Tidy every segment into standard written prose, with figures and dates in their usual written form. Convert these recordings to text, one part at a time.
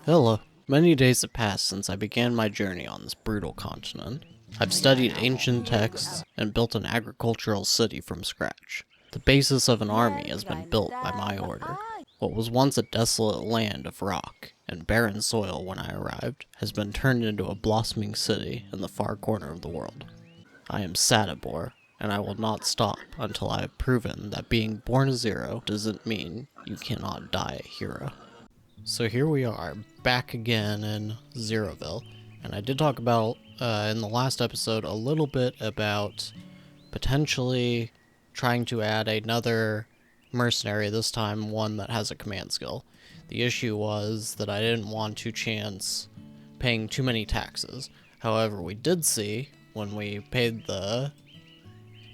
Hello. Many days have passed since I began my journey on this brutal continent. I've studied ancient texts and built an agricultural city from scratch. The basis of an army has been built by my order. What was once a desolate land of rock and barren soil when I arrived has been turned into a blossoming city in the far corner of the world. I am Sadabor, and I will not stop until I have proven that being born a zero doesn't mean you cannot die a hero. So here we are, back again in Zeroville, and I did talk about, in the last episode, a little bit about potentially trying to add another mercenary, this time one that has a command skill. The issue was that I didn't want to chance paying too many taxes. However, we did see, when we paid the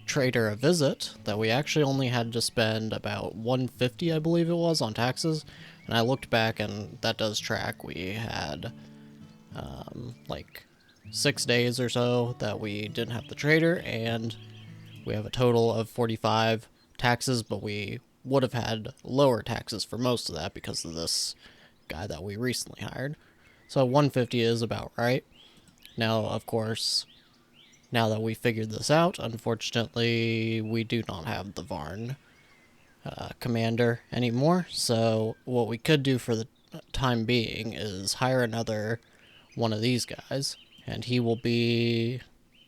trader a visit, that we actually only had to spend about 150, I believe it was, on taxes. And I looked back, and that does track. We had like 6 days or so that we didn't have the trader, and we have a total of 45 taxes, but we would have had lower taxes for most of that because of this guy that we recently hired. So 150 is about right. Now, of course, now that we figured this out, unfortunately, we do not have the Varn commander anymore, so what we could do for the time being is hire another one of these guys, and he will be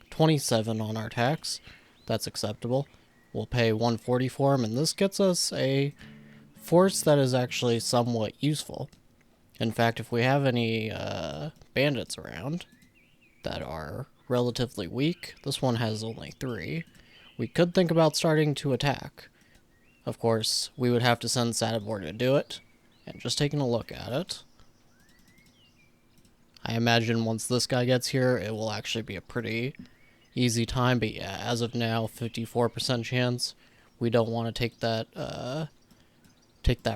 27 on our tax. That's acceptable. We'll pay 140 for him, and this gets us a force that is actually somewhat useful. In fact, if we have any bandits around that are relatively weak, this one has only 3, we could think about starting to attack. Of course, we would have to send Sadabor to do it, and just taking a look at it, I imagine once this guy gets here, it will actually be a pretty easy time, but yeah, as of now, 54% chance. We don't want to take that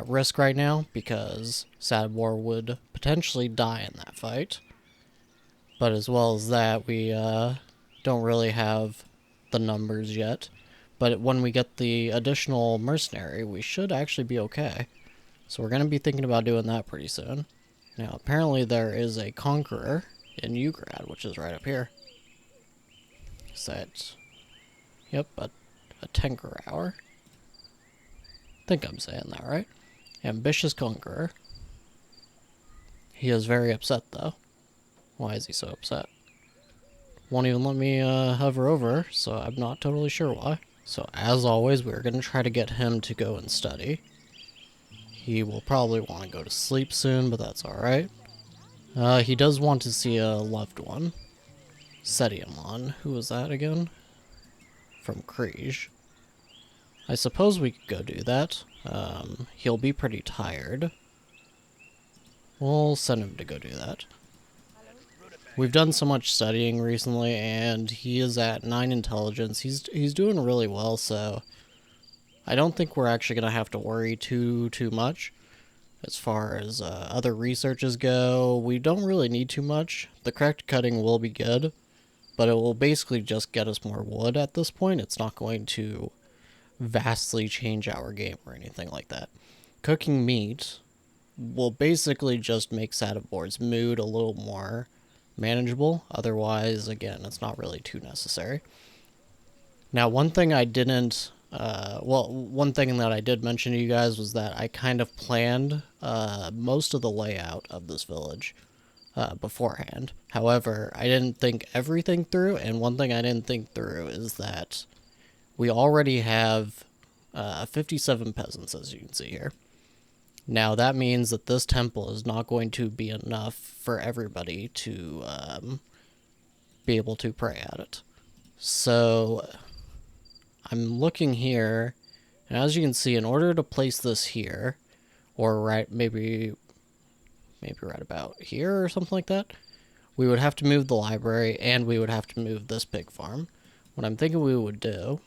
risk right now, because Sadabor would potentially die in that fight. But as well as that, we don't really have the numbers yet. But when we get the additional mercenary, we should actually be okay. So we're going to be thinking about doing that pretty soon. Now, apparently there is a conqueror in Ugrad, which is right up here. Is that... Yep, a Tenker hour. I think I'm saying that right. Ambitious conqueror. He is very upset, though. Why is he so upset? Won't even let me hover over, so I'm not totally sure why. So as always, we're going to try to get him to go and study. He will probably want to go to sleep soon, but that's alright. He does want to see a loved one. Setiamon. Who was that again? From Kriege. I suppose we could go do that. He'll be pretty tired. We'll send him to go do that. We've done so much studying recently, and he is at 9 intelligence. He's doing really well, so I don't think we're actually going to have to worry too much. As far as other researches go, we don't really need too much. The correct cutting will be good, but it will basically just get us more wood at this point. It's not going to vastly change our game or anything like that. Cooking meat will basically just make Sadabor's mood a little more manageable. Otherwise, again, it's not really too necessary. Now, one thing I didn't... one thing that I did mention to you guys was that I kind of planned most of the layout of this village beforehand. However, I didn't think everything through, and one thing I didn't think through is that we already have 57 peasants, as you can see here. Now, that means that this temple is not going to be enough for everybody to be able to pray at it. So, I'm looking here, and as you can see, in order to place this here, or maybe right about here or something like that, we would have to move the library, and we would have to move this pig farm. What I'm thinking we would do...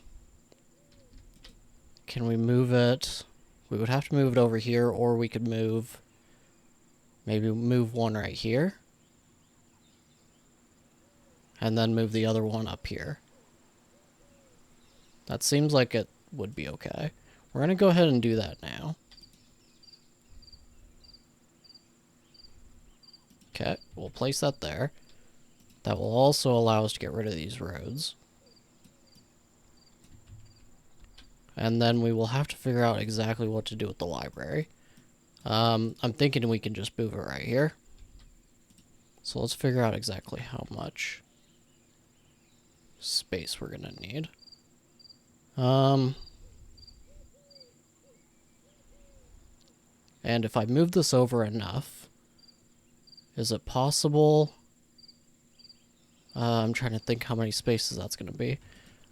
Can we move it... We would have to move it over here, or we could maybe move one right here. And then move the other one up here. That seems like it would be okay. We're going to go ahead and do that now. Okay, we'll place that there. That will also allow us to get rid of these roads. And then we will have to figure out exactly what to do with the library. I'm thinking we can just move it right here. So let's figure out exactly how much space we're gonna need. And if I move this over enough, is it possible? I'm trying to think how many spaces that's gonna be.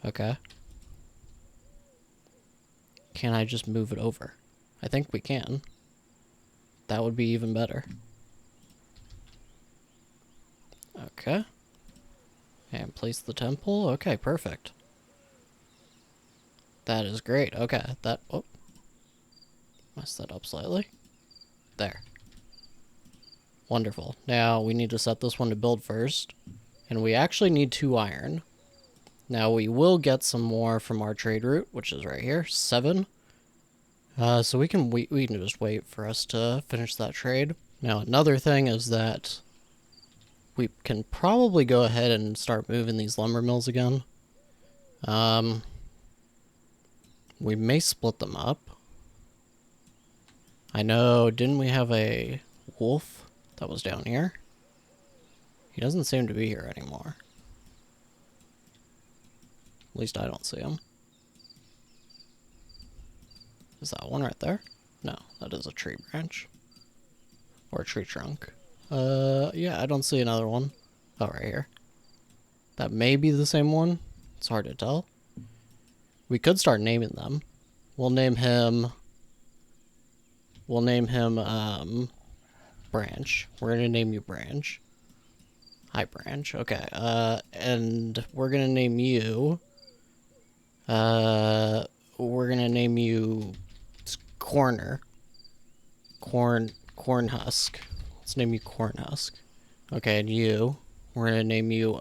Okay. Can I just move it over? I think we can. That would be even better. Okay. And place the temple. Okay, perfect. That is great. Okay, that... Oh. Messed that up slightly. There. Wonderful. Now, we need to set this one to build first. And we actually need 2 iron. Now, we will get some more from our trade route, which is right here. 7. So we can just wait for us to finish that trade. Now, another thing is that we can probably go ahead and start moving these lumber mills again. We may split them up. I know, didn't we have a wolf that was down here? He doesn't seem to be here anymore. At least I don't see him. Is that one right there? No, that is a tree branch. Or a tree trunk. Yeah, I don't see another one. Oh, right here. That may be the same one. It's hard to tell. We could start naming them. We'll name him, Branch. We're gonna name you Branch. Hi, Branch. Okay, and we're gonna name you, Corn husk. Let's name you Corn husk. Okay, and you, we're gonna name you,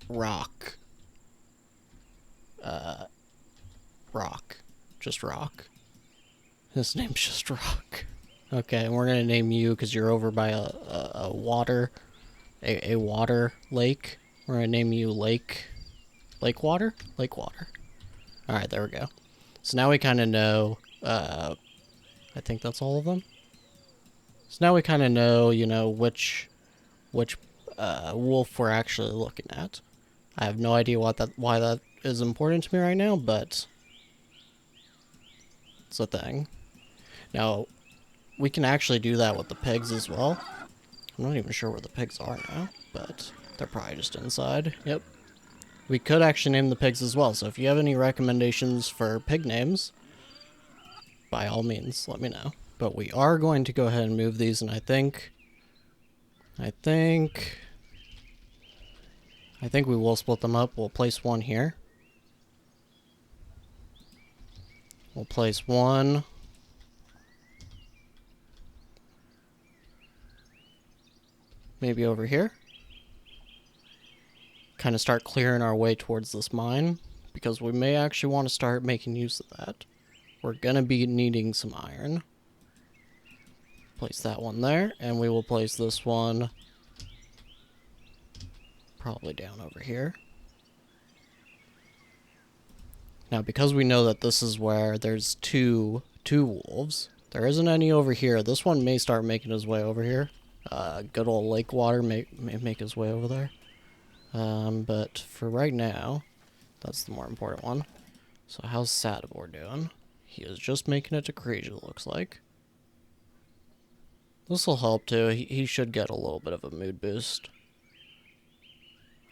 Rock. Rock. Just Rock. His name's just Rock. Okay, and we're gonna name you, because you're over by a water lake. We're gonna name you Lake Water? Lake Water. Alright, there we go. So now we kind of know, I think that's all of them. So now we kind of know, you know, which wolf we're actually looking at. I have no idea why that is important to me right now, but it's a thing. Now, we can actually do that with the pigs as well. I'm not even sure where the pigs are now, but they're probably just inside. Yep. We could actually name the pigs as well, so if you have any recommendations for pig names, by all means, let me know. But we are going to go ahead and move these, and I think we will split them up. We'll place one here. We'll place one. Maybe over here. Kind of start clearing our way towards this mine, because we may actually want to start making use of that. We're going to be needing some iron. Place that one there, and we will place this one probably down over here. Now, because we know that this is where there's two wolves, there isn't any over here. This one may start making his way over here. Good old lake water may make his way over there. But for right now, that's the more important one. So how's Sadibor doing? He is just making it to Grudges, it looks like. This will help too. He should get a little bit of a mood boost.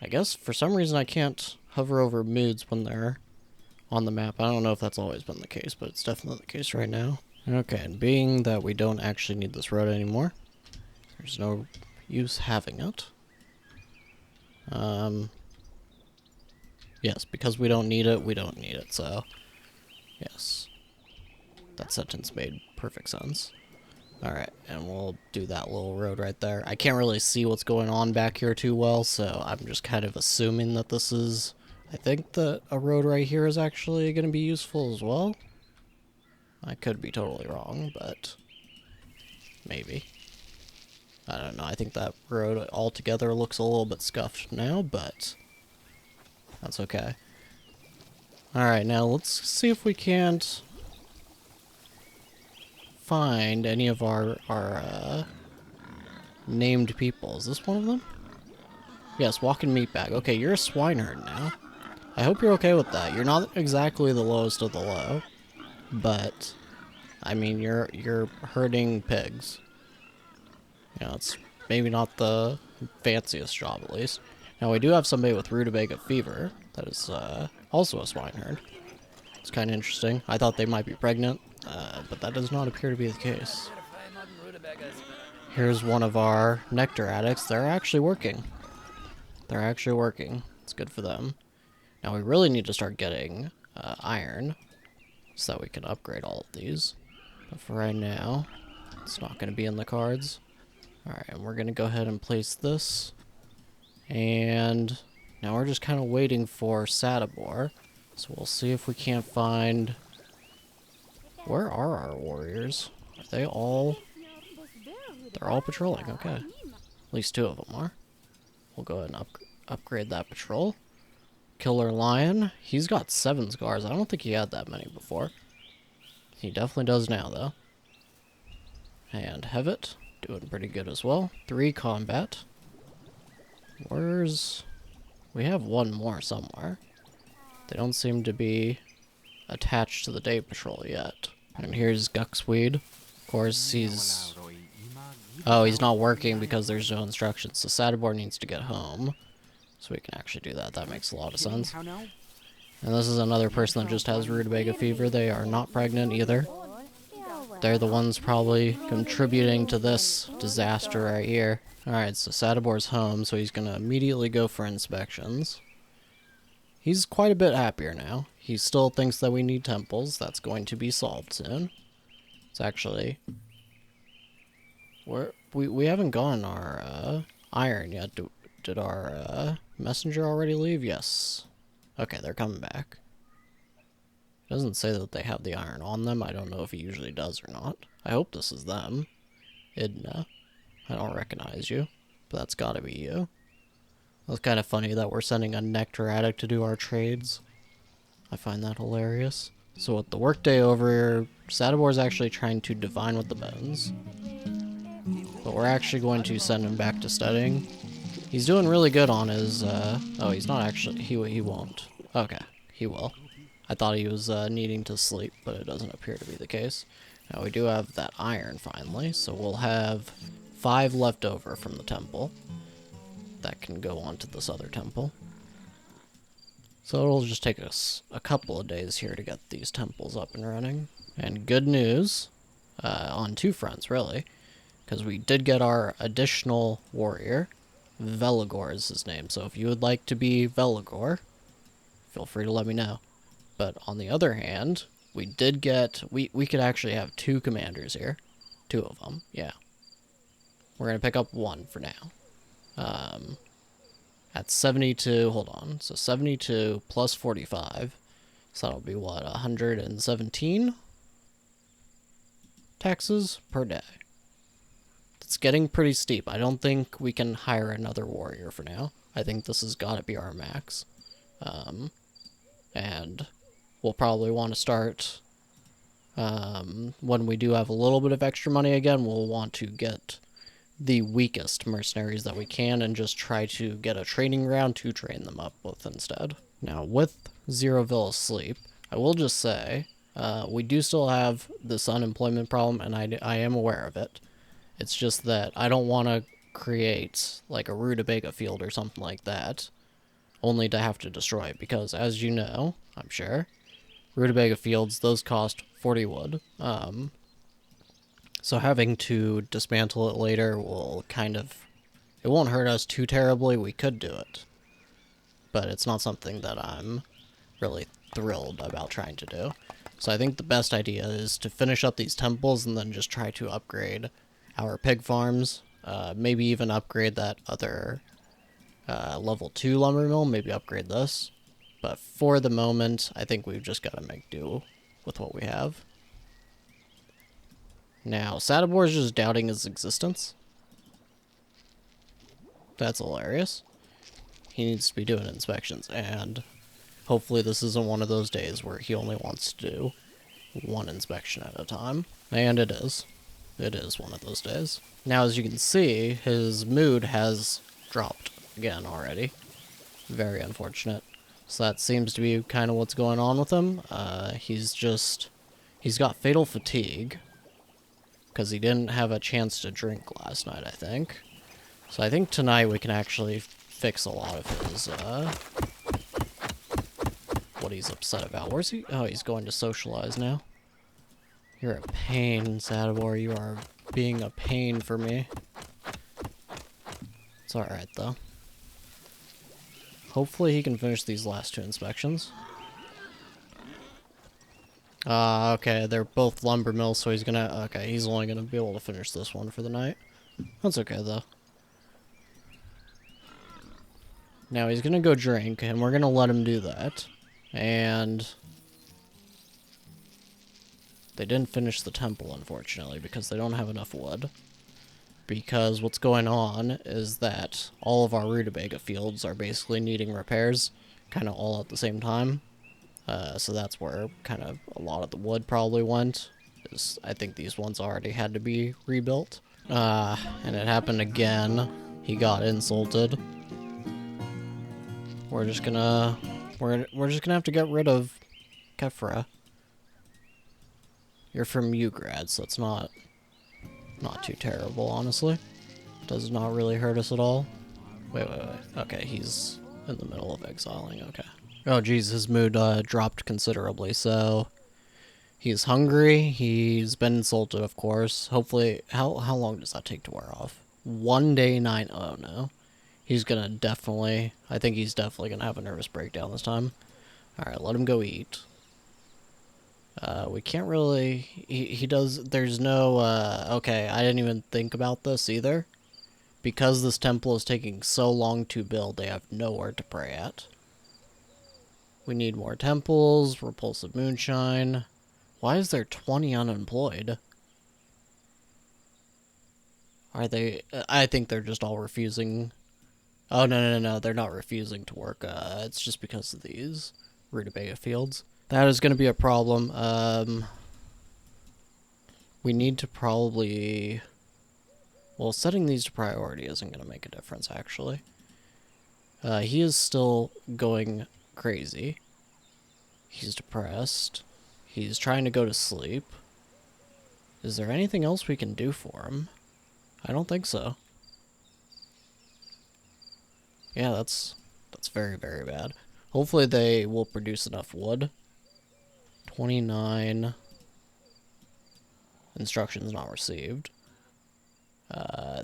I guess for some reason I can't hover over moods when they're on the map. I don't know if that's always been the case, but it's definitely the case right now. Okay, and being that we don't actually need this road anymore, there's no use having it. Yes, because we don't need it, so yes. That sentence made perfect sense. Alright, and we'll do that little road right there. I can't really see what's going on back here too well, so I'm just kind of assuming that this is... I think that a road right here is actually going to be useful as well. I could be totally wrong, but maybe. I don't know, I think that road altogether looks a little bit scuffed now, but that's okay. Alright, now let's see if we can't find any of our named people. Is this one of them? Yes, walking meatbag. Okay, you're a swineherd now. I hope you're okay with that. You're not exactly the lowest of the low, but I mean you're herding pigs. You know, it's maybe not the fanciest job at least. Now we do have somebody with rutabaga fever that is also a swineherd. It's kind of interesting. I thought they might be pregnant, but that does not appear to be the case. Here's one of our nectar addicts. They're actually working. They're actually working. It's good for them. Now we really need to start getting iron so that we can upgrade all of these. But for right now, it's not going to be in the cards. Alright, and we're going to go ahead and place this. And now we're just kind of waiting for Sadabor. So we'll see if we can't find... Where are our warriors? Are they all... They're all patrolling, okay. At least 2 of them are. We'll go ahead and upgrade that patrol. Killer Lion. He's got 7 scars. I don't think he had that many before. He definitely does now, though. And Hevet. Doing pretty good as well. 3 combat. Where's... We have 1 more somewhere. They don't seem to be attached to the day patrol yet. And here's Guxweed. Of course, he's... Oh, he's not working because there's no instructions. So Sadabor needs to get home. So we can actually do that. That makes a lot of sense. And this is another person that just has rutabaga fever. They are not pregnant either. They're the ones probably contributing to this disaster right here. Alright, so Sadabor's home, so he's going to immediately go for inspections. He's quite a bit happier now. He still thinks that we need temples. That's going to be solved soon. It's actually... We haven't gotten our iron yet. Did our messenger already leave? Yes. Okay, they're coming back. It doesn't say that they have the iron on them. I don't know if he usually does or not. I hope this is them. Idna. I don't recognize you, but that's gotta be you. It's kind of funny that we're sending a nectar addict to do our trades. I find that hilarious. So with the workday over here, Sadabor's actually trying to divine with the bones. But we're actually going to send him back to studying. He's doing really good on his, oh, he's not actually, he won't. Okay, he will. I thought he was needing to sleep, but it doesn't appear to be the case. Now we do have that iron finally, so we'll have 5 left over from the temple. That can go on to this other temple. So it'll just take us a couple of days here to get these temples up and running. And good news, on 2 fronts really, because we did get our additional warrior. Veligor is his name, so if you would like to be Veligor, feel free to let me know. But on the other hand, we did get, we could actually have 2 commanders here. 2 of them, yeah. We're going to pick up 1 for now. At 72, hold on, so 72 plus 45, so that'll be what, 117 taxes per day. It's getting pretty steep. I don't think we can hire another warrior for now. I think this has got to be our max. And we'll probably want to start, when we do have a little bit of extra money again, we'll want to get the weakest mercenaries that we can and just try to get a training ground to train them up with instead. Now, with Zeroville asleep, I will just say, we do still have this unemployment problem, and I am aware of it. It's just that I don't want to create like a rutabaga field or something like that, only to have to destroy it, because as you know, I'm sure, rutabaga fields, those cost 40 wood. So having to dismantle it later will kind of, it won't hurt us too terribly. We could do it, but it's not something that I'm really thrilled about trying to do. So I think the best idea is to finish up these temples and then just try to upgrade our pig farms, maybe even upgrade that other level 2 lumber mill, maybe upgrade this. But for the moment, I think we've just got to make do with what we have. Now, Sadibor is just doubting his existence. That's hilarious. He needs to be doing inspections, and hopefully this isn't one of those days where he only wants to do one inspection at a time. And it is. It is one of those days. Now, as you can see, his mood has dropped again already. Very unfortunate. So that seems to be kind of what's going on with him. He's got fatal fatigue, because he didn't have a chance to drink last night, I think. So I think tonight we can actually fix a lot of his, what he's upset about. Where's he? Oh, he's going to socialize now. You're a pain, Sadibor. You are being a pain for me. It's alright, though. Hopefully he can finish these last 2 inspections. Okay, they're both lumber mills, so he's gonna... Okay, he's only gonna be able to finish this one for the night. That's okay, though. Now he's gonna go drink, and we're gonna let him do that. And... they didn't finish the temple, unfortunately, because they don't have enough wood. Because what's going on is that all of our rutabaga fields are basically needing repairs, kind of all at the same time. So that's where kind of a lot of the wood probably went. I think these ones already had to be rebuilt. And it happened again. He got insulted. We're just gonna have to get rid of Kefra. You're from Ugrad, so it's not too terrible, honestly. Does not really hurt us at all. Wait. Okay, he's in the middle of exiling, okay. Oh geez, his mood dropped considerably, so... he's hungry, he's been insulted, of course. Hopefully, how long does that take to wear off? 1 day, 9... oh no. He's gonna definitely... I think he's definitely gonna have a nervous breakdown this time. Alright, let him go eat. We can't really... He does... there's no... okay, I didn't even think about this either. Because this temple is taking so long to build, they have nowhere to pray at. We need more temples, repulsive moonshine. Why is there 20 unemployed? Are they... I think they're just all refusing... oh, no, they're not refusing to work. It's just because of these rutabaga fields. That is going to be a problem. We need to probably... well, setting these to priority isn't going to make a difference, actually. He is still going crazy. He's depressed. He's trying to go to sleep. Is there anything else we can do for him? I don't think so. Yeah, that's very, very bad. Hopefully they will produce enough wood. 29 instructions not received.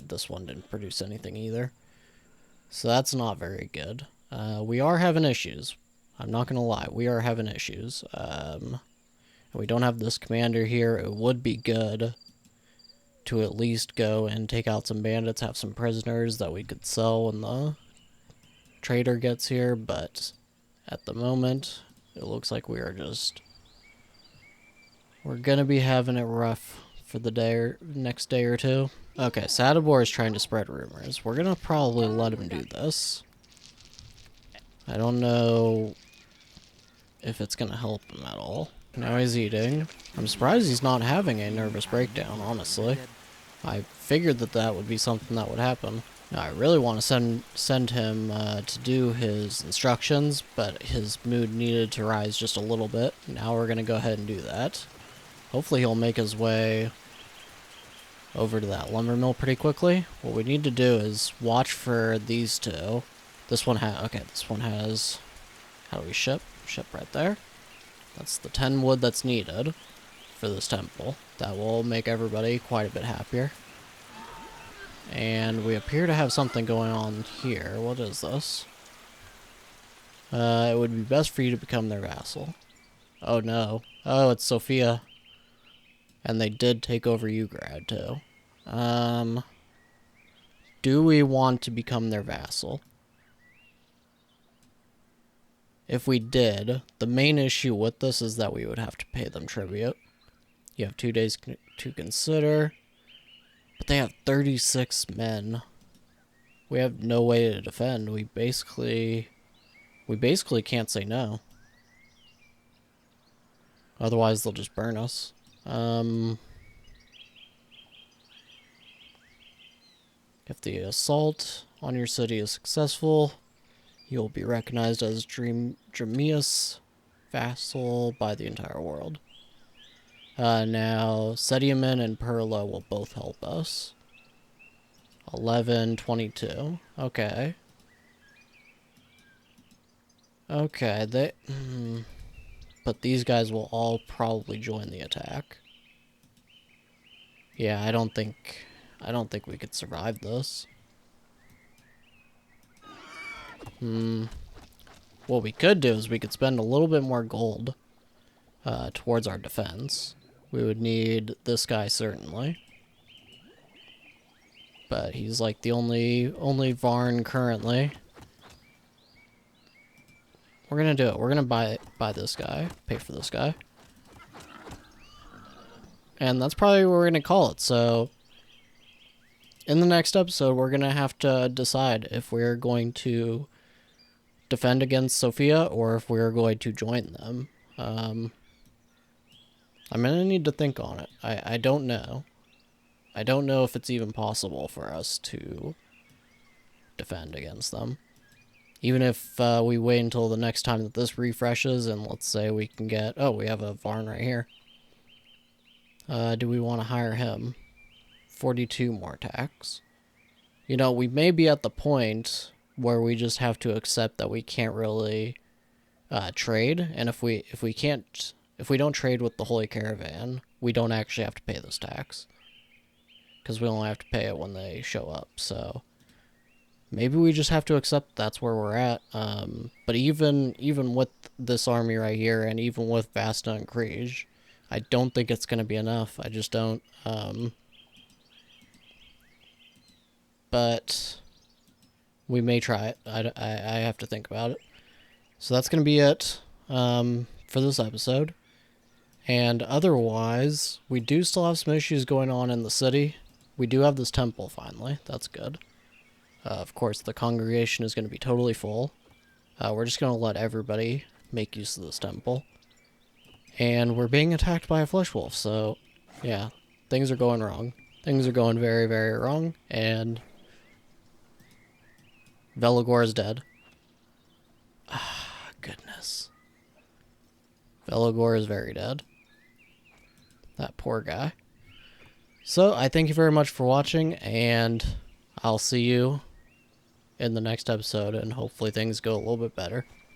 This one didn't produce anything either. So that's not very good. We are having issues. I'm not gonna lie, we are having issues. We don't have this commander here. It would be good to at least go and take out some bandits, have some prisoners that we could sell when the trader gets here, but at the moment, it looks like we are just... we're gonna be having it rough for the day or next day or two. Okay, Sadibor is trying to spread rumors. We're gonna probably let him do this. I don't know if it's gonna help him at all. Now he's eating. I'm surprised he's not having a nervous breakdown, honestly. I figured that would be something that would happen. Now, I really want to send him to do his instructions, but his mood needed to rise just a little bit. Now we're going to go ahead and do that. Hopefully he'll make his way over to that lumber mill pretty quickly. What we need to do is watch for these two. This one has... okay, this one has... how do we ship? Ship right there. That's the 10 wood that's needed for this temple. That will make everybody quite a bit happier. And we appear to have something going on here. What is this? It would be best for you to become their vassal. Oh no. Oh, it's Sophia. And they did take over Ugrad too. Do we want to become their vassal? If we did, the main issue with this is that we would have to pay them tribute. You have 2 days to consider. But they have 36 men. We have no way to defend. We basically can't say no. Otherwise, they'll just burn us. If the assault on your city is successful, you'll be recognized as Dreamius vassal by the entire world. Now, Sediaman and Perla will both help us. 11, 22. Okay. Okay, they... But these guys will all probably join the attack. Yeah, I don't think we could survive this. What we could do is we could spend a little bit more gold towards our defense. We would need this guy certainly. But he's like the only Varn currently. We're gonna do it. We're gonna buy this guy, pay for this guy. And that's probably what we're gonna call it. So in the next episode, we're gonna have to decide if we're going to defend against Sophia or if we're going to join them. I'm gonna need to think on it. I don't know. I don't know if it's even possible for us to defend against them. Even if we wait until the next time that this refreshes and let's say we can get... Oh, we have a Varn right here. Do we want to hire him? 42 more tax. You know, we may be at the point where we just have to accept that we can't really trade. And if we don't trade with the Holy Caravan, we don't actually have to pay this tax. Because we only have to pay it when they show up, so... Maybe we just have to accept that's where we're at. But even with this army right here, and even with Vasta and Kriege, I don't think it's going to be enough. I just don't. But we may try it. I have to think about it. So that's going to be it for this episode. And otherwise, we do still have some issues going on in the city. We do have this temple finally. That's good. Of course, the congregation is going to be totally full. We're just going to let everybody make use of this temple. And we're being attacked by a fleshwolf, so yeah, things are going wrong. Things are going very, very wrong, and Veligor is dead. Ah, goodness. Veligor is very dead. That poor guy. So, I thank you very much for watching, and I'll see you in the next episode, and hopefully things go a little bit better.